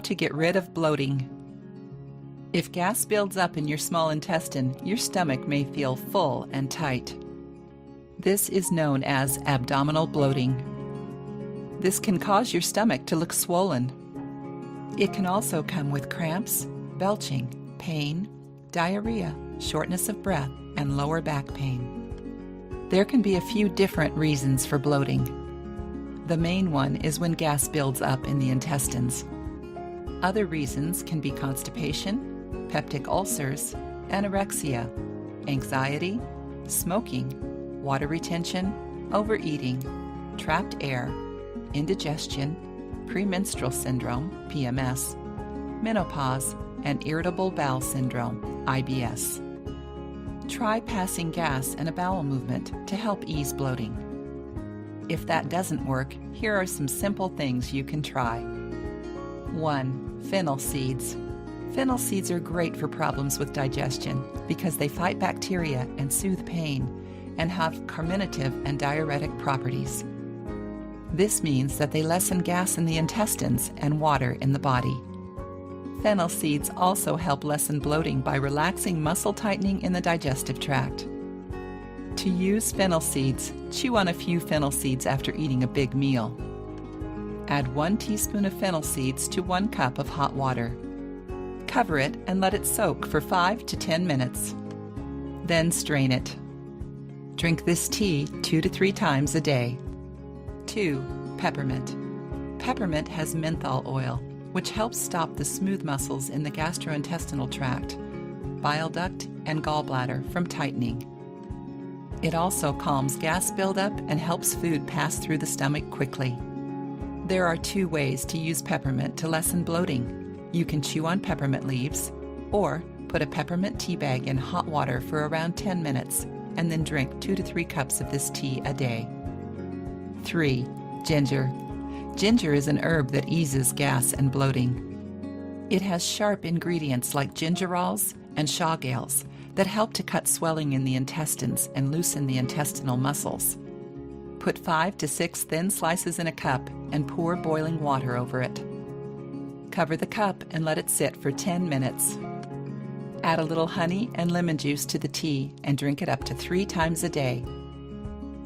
to get rid of bloating. If gas builds up in your small intestine, your stomach may feel full and tight. This is known as abdominal bloating. This can cause your stomach to look swollen. It can also come with cramps, belching, pain, diarrhea, shortness of breath, and lower back pain. There can be a few different reasons for bloating. The main one is when gas builds up in the intestines. Other reasons can be constipation, peptic ulcers, anorexia, anxiety, smoking, water retention, overeating, trapped air, indigestion, premenstrual syndrome, PMS, menopause, and irritable bowel syndrome, IBS. Try passing gas and a bowel movement to help ease bloating. If that doesn't work, here are some simple things you can try. 1. Fennel seeds. Fennel seeds are great for problems with digestion because they fight bacteria and soothe pain and have carminative and diuretic properties. This means that they lessen gas in the intestines and water in the body. Fennel seeds also help lessen bloating by relaxing muscle tightening in the digestive tract. To use fennel seeds, chew on a few fennel seeds after eating a big meal. Add 1 teaspoon of fennel seeds to 1 cup of hot water. Cover it and let it soak for 5 to 10 minutes. Then strain it. Drink this tea 2 to 3 times a day. 2. Peppermint. Peppermint has menthol oil, which helps stop the smooth muscles in the gastrointestinal tract, bile duct, and gallbladder from tightening. It also calms gas buildup and helps food pass through the stomach quickly. There are 2 ways to use peppermint to lessen bloating. You can chew on peppermint leaves, or put a peppermint tea bag in hot water for around 10 minutes, and then drink 2 to 3 cups of this tea a day. 3. Ginger. Ginger is an herb that eases gas and bloating. It has sharp ingredients like gingerols and shogaols that help to cut swelling in the intestines and loosen the intestinal muscles. Put 5 to 6 thin slices in a cup and pour boiling water over it. Cover the cup and let it sit for 10 minutes. Add a little honey and lemon juice to the tea and drink it up to 3 times a day.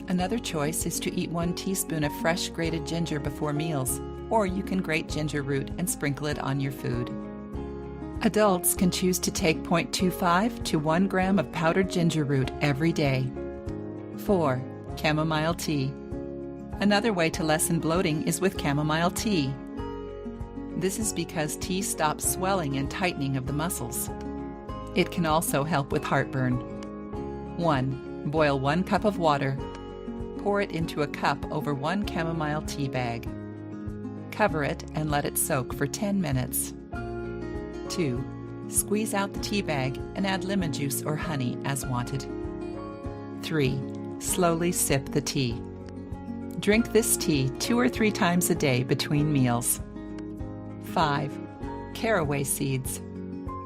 Another choice is to eat 1 teaspoon of fresh grated ginger before meals, or you can grate ginger root and sprinkle it on your food. Adults can choose to take 0.25 to 1 gram of powdered ginger root every day. 4. Chamomile tea. Another way to lessen bloating is with chamomile tea. This is because tea stops swelling and tightening of the muscles. It can also help with heartburn. 1. Boil 1 cup of water. Pour it into a cup over 1 chamomile tea bag. Cover it and let it soak for 10 minutes. 2. Squeeze out the tea bag and add lemon juice or honey as wanted. 3. Slowly sip the tea. Drink this tea 2 or 3 times a day between meals. 5. Caraway seeds.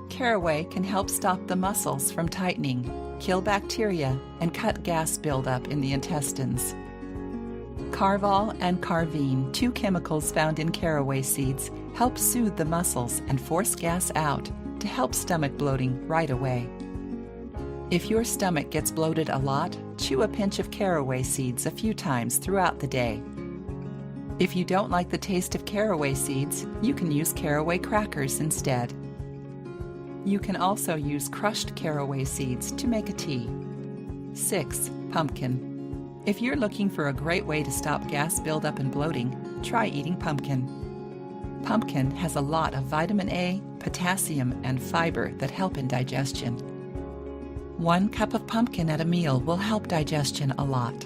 Caraway can help stop the muscles from tightening, kill bacteria, and cut gas buildup in the intestines. Carval and carvine, 2 chemicals found in caraway seeds, help soothe the muscles and force gas out to help stomach bloating right away. If your stomach gets bloated a lot, chew a pinch of caraway seeds a few times throughout the day. If you don't like the taste of caraway seeds, you can use caraway crackers instead. You can also use crushed caraway seeds to make a tea. 6. Pumpkin. If you're looking for a great way to stop gas buildup and bloating, try eating pumpkin. Pumpkin has a lot of vitamin A, potassium, and fiber that help in digestion. 1 cup of pumpkin at a meal will help digestion a lot.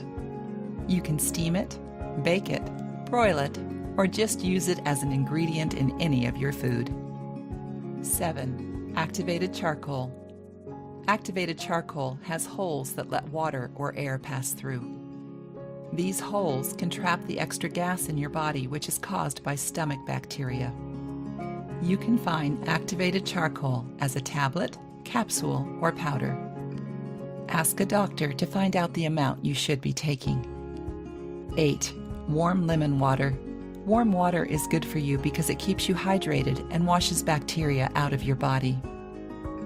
You can steam it, bake it, broil it, or just use it as an ingredient in any of your food. 7. Activated charcoal. Activated charcoal has holes that let water or air pass through. These holes can trap the extra gas in your body, which is caused by stomach bacteria. You can find activated charcoal as a tablet, capsule, or powder. Ask a doctor to find out the amount you should be taking. 8. Warm lemon water. Warm water is good for you because it keeps you hydrated and washes bacteria out of your body.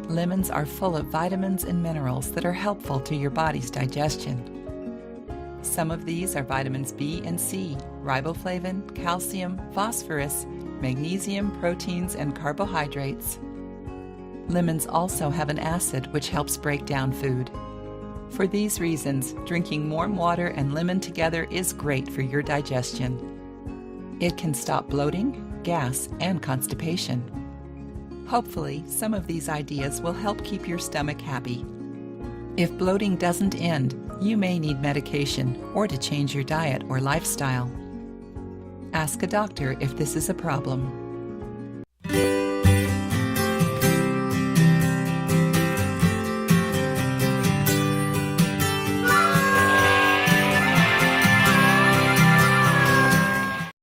Lemons are full of vitamins and minerals that are helpful to your body's digestion. Some of these are vitamins B and C, riboflavin, calcium, phosphorus, magnesium, proteins, and carbohydrates. Lemons also have an acid which helps break down food. For these reasons, drinking warm water and lemon together is great for your digestion. It can stop bloating, gas, and constipation. Hopefully, some of these ideas will help keep your stomach happy. If bloating doesn't end, you may need medication or to change your diet or lifestyle. Ask a doctor if this is a problem.